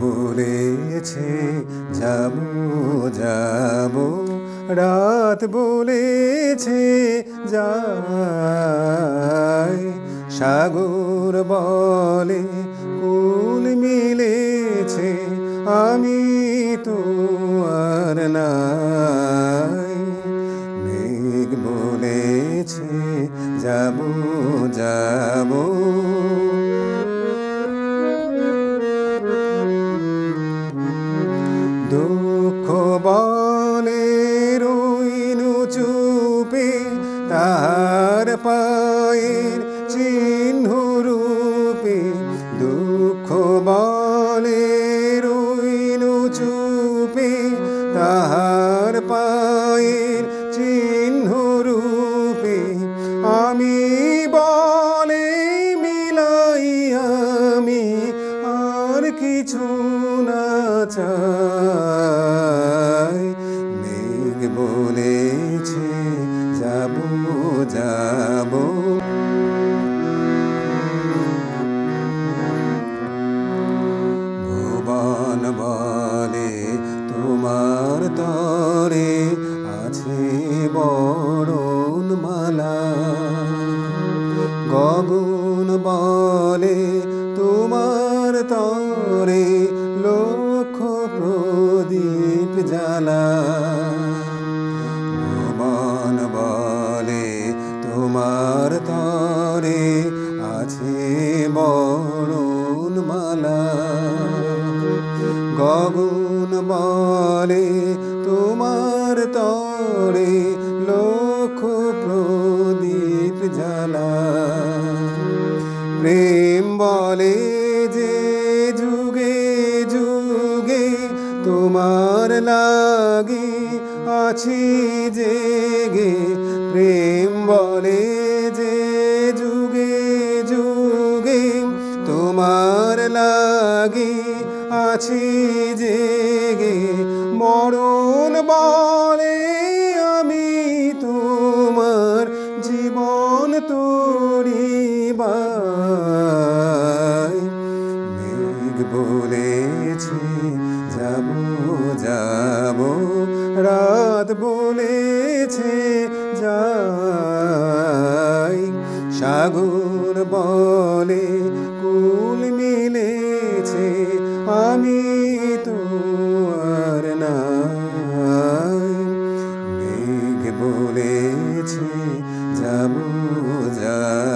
বলেছে যাবো যাবো, রাত বলেছে যাই। সাগর বলে কুল মিলেছে, আমি তো আর নাই। মেঘ বলেছে যাবো যাবো, দুঃখ বলে রইনু চুপে, তার পায়ের চিহ্ন রূপে। দুঃখ বলে রইনু চুপে, তাহার পায়ের চিহ্ন রূপে। আমি বলে মিলাই আমি আর কিছু না চাই। মেঘ বলেছে যাবো যাবো, ভুবন বলে তোমার তরে আছে বরণ মালা। গগন বলে তোমার তরে লক্ষ প্রদীপ জ্বালা। ভুবন বলে তোমার তরে আছে বরণ মালা। গগন বলে তোমার তরে লক্ষ প্রদীপ জ্বালা। প্রেম বলে যে যুগে যুগে তোমার লাগি আছি জেগে। প্রেম বলে যে যুগে যুগে তোমার লাগি আছি জেগে। মরণ বলে আমি তোমার জীবন তরিবাই। মেঘ বলেছে যাবো যাবো, রাত বলেছে যাই। সাগর বলে কুল মিলেছে, আমি তো আর নাই। মেঘ বলেছে যাবো যাবো।